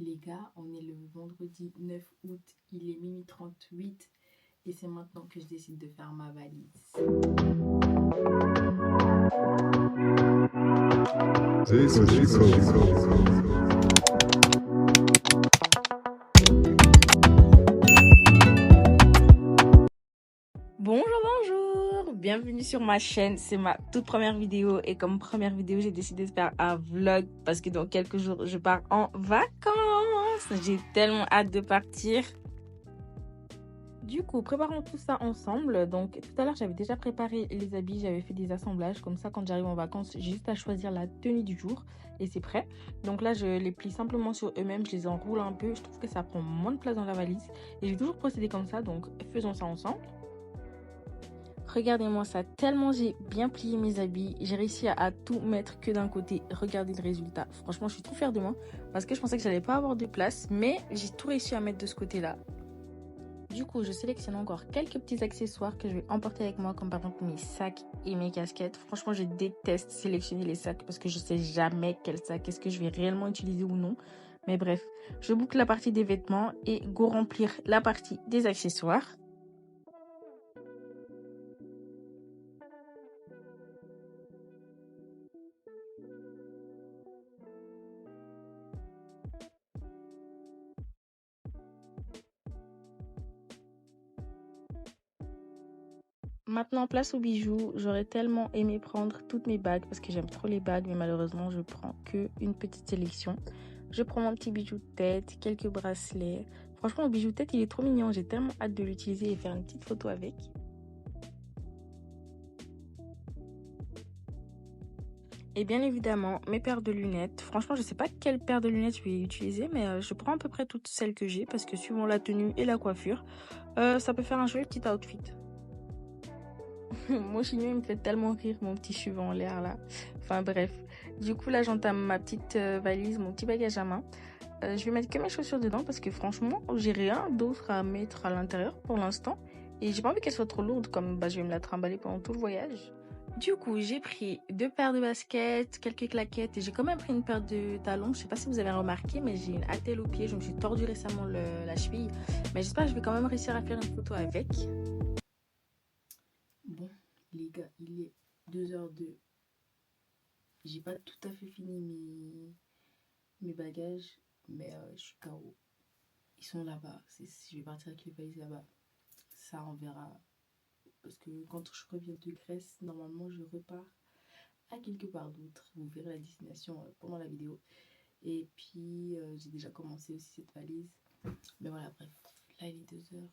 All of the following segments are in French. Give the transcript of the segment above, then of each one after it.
Les gars, on est le vendredi 9 août, il est minuit 38 et c'est maintenant que je décide de faire ma valise. Bonjour, bienvenue sur ma chaîne, c'est ma toute première vidéo et comme première vidéo j'ai décidé de faire un vlog parce que dans quelques jours je pars en vacances, j'ai tellement hâte de partir. Du coup, préparons tout ça ensemble. Donc tout à l'heure j'avais déjà préparé les habits, j'avais fait des assemblages, comme ça quand j'arrive en vacances j'ai juste à choisir la tenue du jour et c'est prêt. Donc là je les plie simplement sur eux-mêmes, je les enroule un peu, je trouve que ça prend moins de place dans la valise et j'ai toujours procédé comme ça, donc faisons ça ensemble. Regardez-moi ça, tellement j'ai bien plié mes habits, j'ai réussi à tout mettre que d'un côté. Regardez le résultat, franchement je suis trop fière de moi parce que je pensais que j'allais pas avoir de place, mais j'ai tout réussi à mettre de ce côté-là. Du coup, je sélectionne encore quelques petits accessoires que je vais emporter avec moi, comme par exemple mes sacs et mes casquettes. Franchement, je déteste sélectionner les sacs parce que je sais jamais quel sac est-ce que je vais réellement utiliser ou non. Mais bref, je boucle la partie des vêtements et go remplir la partie des accessoires. Maintenant, place aux bijoux. J'aurais tellement aimé prendre toutes mes bagues parce que j'aime trop les bagues, mais malheureusement, je prends que une petite sélection. Je prends mon petit bijou de tête, quelques bracelets. Franchement, le bijou de tête, il est trop mignon. J'ai tellement hâte de l'utiliser et faire une petite photo avec. Et bien évidemment, mes paires de lunettes. Franchement, je sais pas quelle paire de lunettes je vais utiliser, mais je prends à peu près toutes celles que j'ai parce que suivant la tenue et la coiffure, ça peut faire un joli petit outfit. Mon chignon, il me fait tellement rire, mon petit cheveu en l'air là. Enfin bref. Du coup, là, j'entame ma petite valise, mon petit bagage à main. Je vais mettre que mes chaussures dedans parce que franchement, j'ai rien d'autre à mettre à l'intérieur pour l'instant. Et j'ai pas envie qu'elle soit trop lourde, comme je vais me la trimballer pendant tout le voyage. Du coup, j'ai pris 2 paires de baskets, quelques claquettes et j'ai quand même pris une paire de talons. Je sais pas si vous avez remarqué, mais j'ai une attelle au pied. Je me suis tordu récemment la cheville. Mais j'espère que je vais quand même réussir à faire une photo avec. Bon, les gars, il est 2h02. J'ai pas tout à fait fini mes bagages, mais je suis KO. Ils sont là-bas. Je vais partir avec les valises là-bas. Ça, on verra. Parce que quand je reviens de Grèce, normalement, je repars à quelque part d'autre. Vous verrez la destination pendant la vidéo. Et puis, j'ai déjà commencé aussi cette valise. Mais voilà, bref. Là, il est 2h,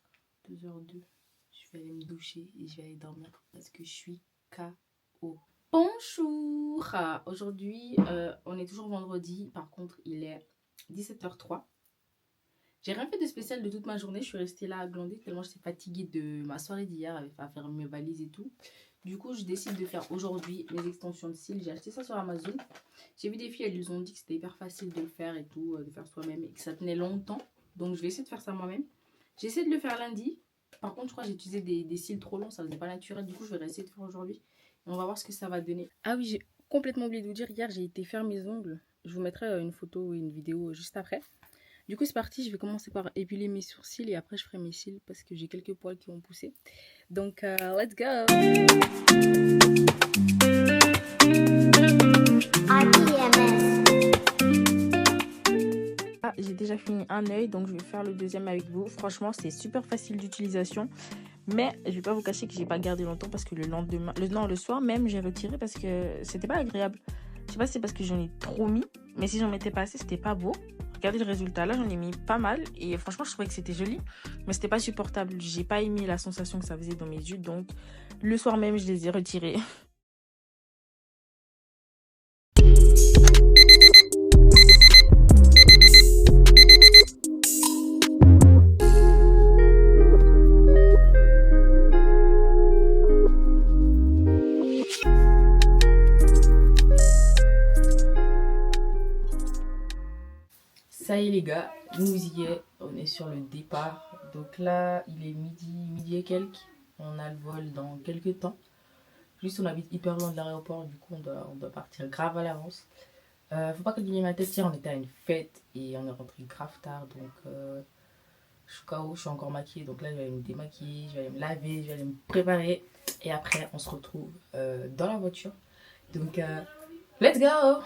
2h02. Je vais aller me doucher et je vais aller dormir parce que je suis KO. Bonjour! Aujourd'hui, on est toujours vendredi. Par contre, il est 17h03. J'ai rien fait de spécial de toute ma journée. Je suis restée là à glander tellement j'étais fatiguée de ma soirée d'hier à faire mes valises et tout. Du coup, je décide de faire aujourd'hui mes extensions de cils. J'ai acheté ça sur Amazon. J'ai vu des filles, elles ont dit que c'était hyper facile de le faire et tout, de faire soi-même et que ça tenait longtemps. Donc, je vais essayer de faire ça moi-même. J'ai essayé de le faire lundi. Par contre, je crois que j'ai utilisé des cils trop longs. Ça ne faisait pas naturel. Du coup, je vais essayer de faire aujourd'hui. Et on va voir ce que ça va donner. Ah oui, j'ai complètement oublié de vous dire. Hier, j'ai été faire mes ongles. Je vous mettrai une photo et une vidéo juste après. Du coup, c'est parti. Je vais commencer par épiler mes sourcils et après, je ferai mes cils parce que j'ai quelques poils qui ont poussé. Donc, let's go! Ah, j'ai déjà fini un œil, donc je vais faire le deuxième avec vous. Franchement, c'est super facile d'utilisation. Mais je vais pas vous cacher que j'ai pas gardé longtemps parce que le soir même, j'ai retiré parce que c'était pas agréable. Je sais pas si c'est parce que j'en ai trop mis, mais si j'en mettais pas assez, c'était pas beau. Regardez le résultat, là j'en ai mis pas mal et franchement je trouvais que c'était joli, mais c'était pas supportable. J'ai pas aimé la sensation que ça faisait dans mes yeux, donc le soir même je les ai retirés. Ça y est les gars, nous y est, on est sur le départ. Donc là, il est midi et quelques. On a le vol dans quelques temps. Juste on habite hyper loin de l'aéroport, du coup on doit partir grave à l'avance. Faut pas que je ma tête, hier on était à une fête et on est rentré grave tard, donc je suis KO, je suis encore maquillée, donc là je vais aller me démaquiller, je vais aller me laver, je vais aller me préparer et après on se retrouve dans la voiture. Donc let's go!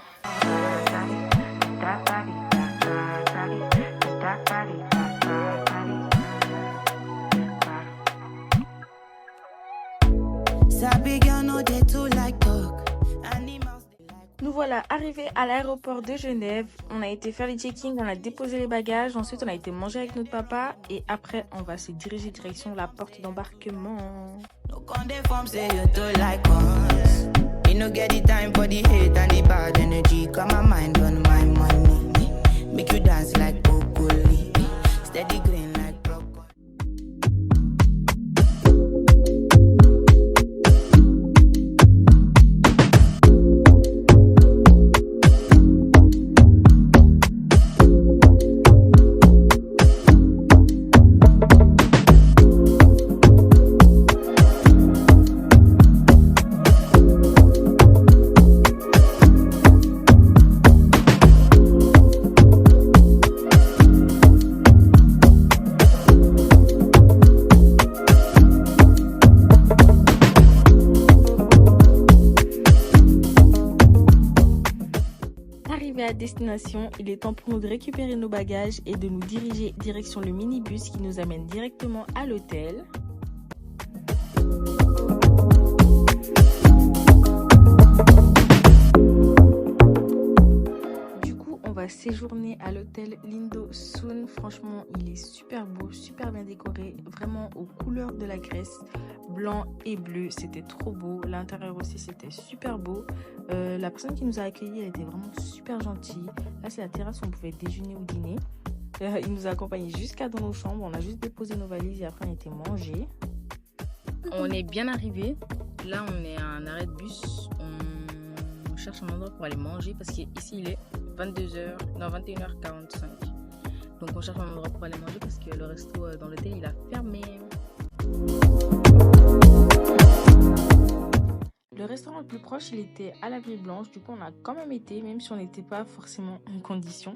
Nous voilà arrivés à l'aéroport de Genève. On a été faire les check-in, on a déposé les bagages. Ensuite, on a été manger avec notre papa. Et après, on va se diriger direction la porte d'embarquement. Arrivé à destination, il est temps pour nous de récupérer nos bagages et de nous diriger direction le minibus qui nous amène directement à l'hôtel. Du coup, on va séjourner à l'hôtel Lindosun. Franchement, il est super beau, super bien décoré, vraiment aux couleurs de la Grèce, blanc et bleu, c'était trop beau. L'intérieur aussi, c'était super beau. La personne qui nous a accueillis, elle était vraiment super gentille. Là, c'est la terrasse où on pouvait déjeuner ou dîner. Il nous a accompagnés jusqu'à dans nos chambres. On a juste déposé nos valises et après, on a été manger. On est bien arrivé. Là, on est à un arrêt de bus. On cherche un endroit pour aller manger parce qu'ici, il est 21h45. Donc, on cherche un endroit pour aller manger parce que le resto dans l'hôtel, il a fermé. Le restaurant le plus proche, il était à la Ville Blanche. Du coup, on a quand même été, même si on n'était pas forcément en condition.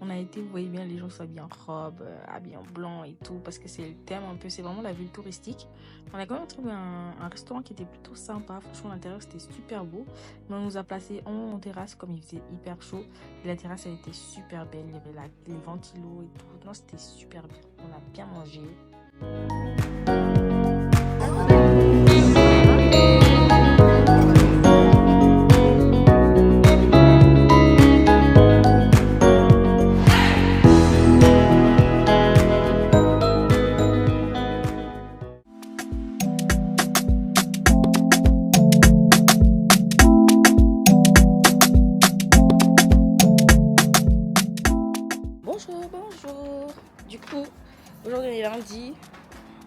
On a été, vous voyez bien, les gens s'habillent en robe, habillés en blanc et tout, parce que c'est le thème un peu, c'est vraiment la ville touristique. On a quand même trouvé un restaurant qui était plutôt sympa. Franchement, l'intérieur, c'était super beau. Mais on nous a placés en terrasse, comme il faisait hyper chaud. Et la terrasse, elle était super belle. Il y avait les ventilos et tout. Non, c'était super bien. On a bien mangé. Bonjour. Du coup, aujourd'hui on est lundi.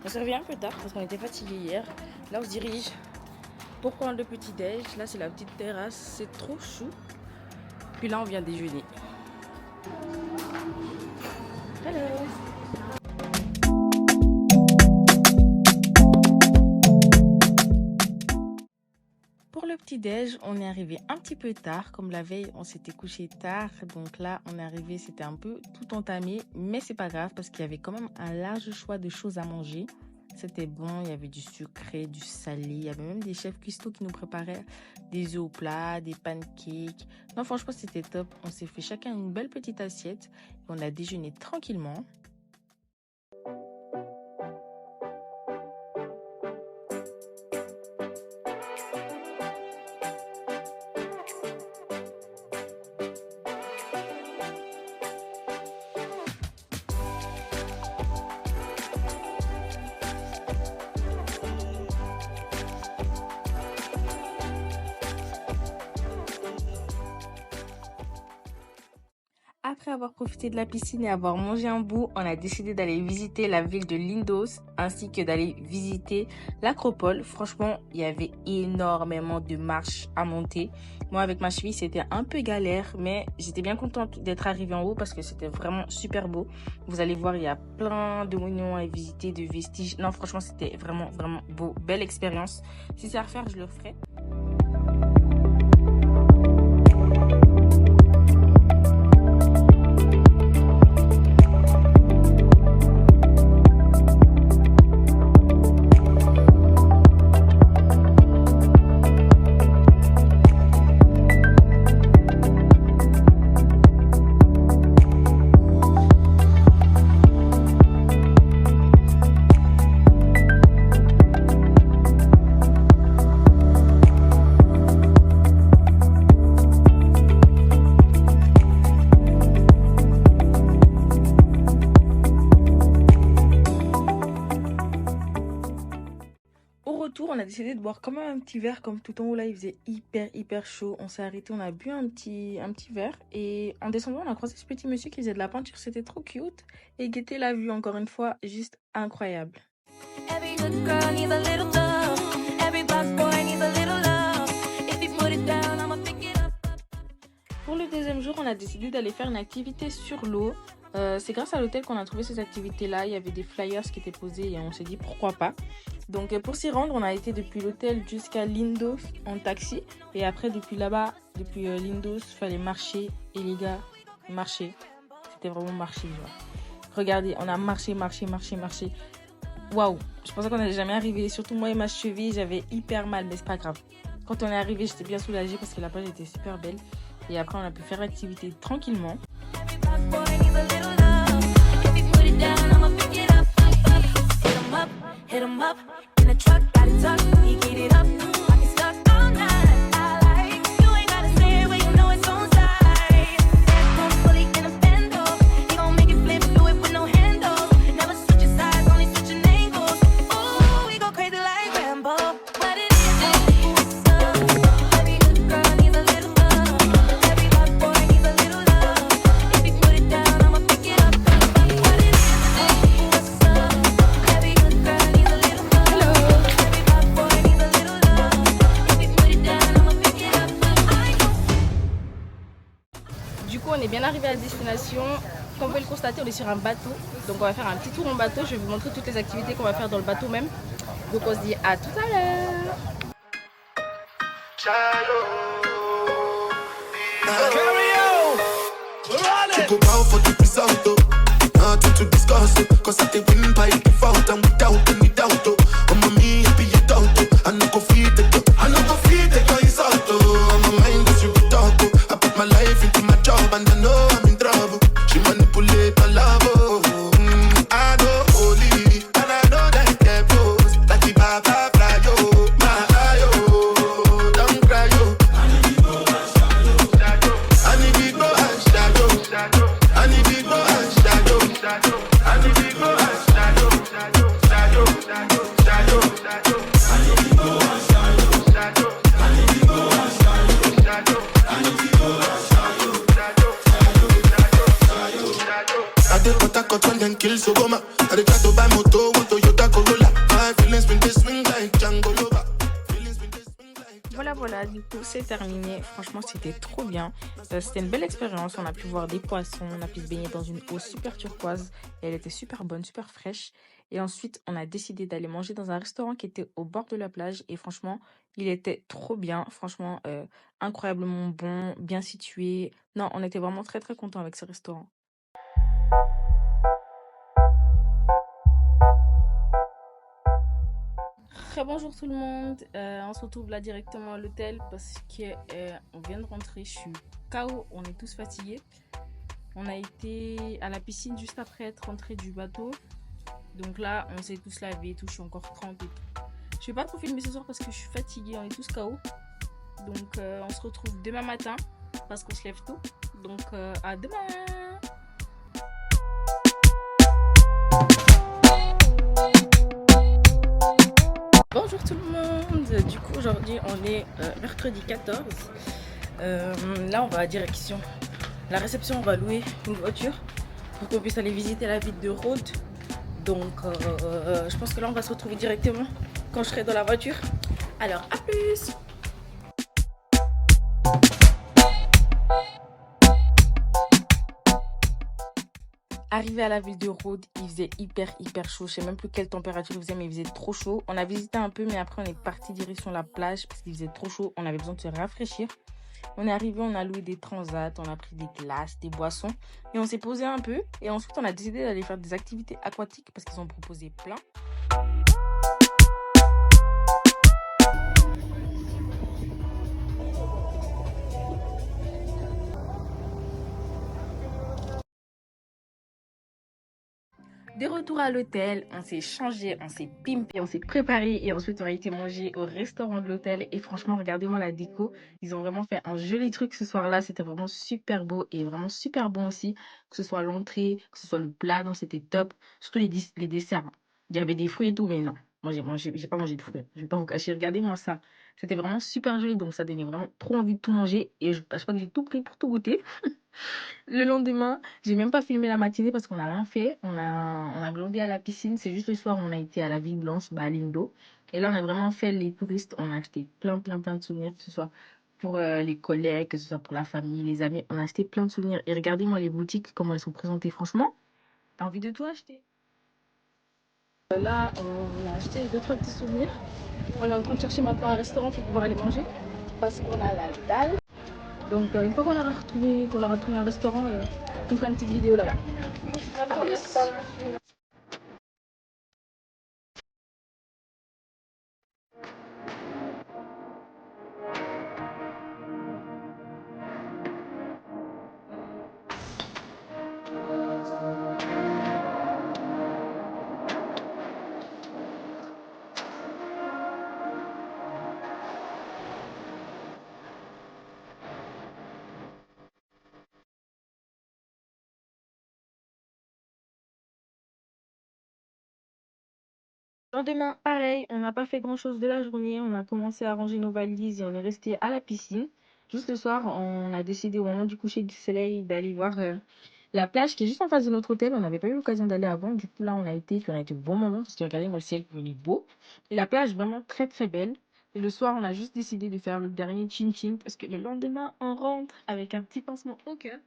On s'est réveillé un peu tard parce qu'on était fatigué hier. Là on se dirige pour prendre le petit déj. Là c'est la petite terrasse, c'est trop chou. Puis là on vient déjeuner. Hello. Pour le petit-déj, on est arrivé un petit peu tard. Comme la veille, on s'était couché tard. Donc là, on est arrivé, c'était un peu tout entamé. Mais c'est pas grave parce qu'il y avait quand même un large choix de choses à manger. C'était bon, il y avait du sucré, du salé. Il y avait même des chefs cuistots qui nous préparaient des œufs au plat, des pancakes. Non, franchement, c'était top. On s'est fait chacun une belle petite assiette. Et on a déjeuné tranquillement. Après avoir profité de la piscine et avoir mangé un bout, on a décidé d'aller visiter la ville de Lindos ainsi que d'aller visiter l'acropole. Franchement, il y avait énormément de marches à monter. Moi, avec ma cheville, c'était un peu galère, mais j'étais bien contente d'être arrivée en haut parce que c'était vraiment super beau. Vous allez voir, il y a plein de monuments à visiter, de vestiges. Non, franchement, c'était vraiment, vraiment beau. Belle expérience. Si c'est à refaire, je le ferai. on a décidé de boire quand même un petit verre, comme tout en haut là, il faisait hyper chaud. On s'est arrêté, on a bu un petit verre. Et en descendant, on a croisé ce petit monsieur qui faisait de la peinture. C'était trop cute. Et guetter la vue, encore une fois, juste incroyable. Every good girl needs a little love. Every black boy needs a little love. If you put it down, I'ma pick it up. Pour le deuxième jour, on a décidé d'aller faire une activité sur l'eau. C'est grâce à l'hôtel qu'on a trouvé ces activités-là. Il y avait des flyers qui étaient posés et on s'est dit pourquoi pas. Donc pour s'y rendre, on a été depuis l'hôtel jusqu'à Lindos en taxi. Et après, depuis là-bas, depuis Lindos, il fallait marcher. Et les gars, marcher. C'était vraiment marcher, genre. Regardez, on a marché. Waouh, je pensais qu'on n'allait jamais arriver. Surtout moi et ma cheville, j'avais hyper mal, mais c'est pas grave. Quand on est arrivé, j'étais bien soulagée parce que la plage était super belle. Et après, on a pu faire l'activité tranquillement. Du coup, on est bien arrivé à la destination. Comme vous pouvez le constater, on est sur un bateau. Donc on va faire un petit tour en bateau. Je vais vous montrer toutes les activités qu'on va faire dans le bateau même. Donc on se dit à tout à l'heure. Voilà, du coup c'est terminé. Franchement c'était trop bien. C'était une belle expérience. On a pu voir des poissons, on a pu se baigner dans une eau super turquoise. Et elle était super bonne, super fraîche. Et ensuite on a décidé d'aller manger dans un restaurant qui était au bord de la plage. Et franchement il était trop bien. Franchement incroyablement bon, bien situé. Non, on était vraiment très contents avec ce restaurant. Très bonjour tout le monde, on se retrouve là directement à l'hôtel parce qu'on vient de rentrer, je suis KO, on est tous fatigués. On a été à la piscine juste après être rentré du bateau, donc là on s'est tous lavés et tout, je suis encore trempée. Je vais pas trop filmer ce soir parce que je suis fatiguée, on est tous KO. Donc on se retrouve demain matin parce qu'on se lève tôt, donc à demain. Bonjour tout le monde, du coup aujourd'hui on est mercredi 14, là on va à direction la réception, on va louer une voiture pour qu'on puisse aller visiter la ville de Rhodes, donc je pense que là on va se retrouver directement quand je serai dans la voiture, alors à plus. Arrivé à la ville de Rhodes, il faisait hyper chaud. Je sais même plus quelle température il faisait, mais il faisait trop chaud. On a visité un peu, mais après on est parti direction la plage parce qu'il faisait trop chaud. On avait besoin de se rafraîchir. On est arrivé, on a loué des transats, on a pris des glaces, des boissons et on s'est posé un peu. Et ensuite, on a décidé d'aller faire des activités aquatiques parce qu'ils ont proposé plein. De retour à l'hôtel, on s'est changé, on s'est pimpé, on s'est préparé et ensuite on a été manger au restaurant de l'hôtel. Et franchement, regardez-moi la déco. Ils ont vraiment fait un joli truc ce soir-là. C'était vraiment super beau et vraiment super bon aussi. Que ce soit l'entrée, que ce soit le plat, non, c'était top. Surtout les desserts. Il y avait des fruits et tout, mais non. Moi, j'ai pas mangé de fruits. Je vais pas vous cacher. Regardez-moi ça. C'était vraiment super joli, donc ça donnait vraiment trop envie de tout manger. Et je crois que j'ai tout pris pour tout goûter. Le lendemain, j'ai même pas filmé la matinée parce qu'on a rien fait. On a glandé à la piscine. C'est juste le soir, on a été à la Ville Blanche, bah, à Lindo. Et là, on a vraiment fait les touristes. On a acheté plein de souvenirs, que ce soit pour les collègues, que ce soit pour la famille, les amis. On a acheté plein de souvenirs. Et regardez-moi les boutiques, comment elles sont présentées. Franchement, t'as envie de tout acheter. Là, on a acheté deux, trois petits souvenirs. On est en train de chercher maintenant un restaurant pour pouvoir aller manger. Parce qu'on a la dalle. Donc, une fois qu'on aura trouvé un restaurant, on fera une petite vidéo là-bas. Lendemain, pareil, on n'a pas fait grand-chose de la journée. On a commencé à ranger nos valises et on est resté à la piscine. Juste le soir, on a décidé au moment du coucher du soleil d'aller voir la plage qui est juste en face de notre hôtel. On n'avait pas eu l'occasion d'aller avant. Du coup, là, on a été, puis on a été au bon moment parce que regardez, moi, le ciel il est beau. Et la plage, vraiment très, très belle. Et le soir, on a juste décidé de faire le dernier chin-chin parce que le lendemain, on rentre avec un petit pincement au cœur.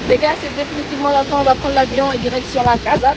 Les gars, c'est définitivement la fin. On va prendre l'avion et direction la Casa.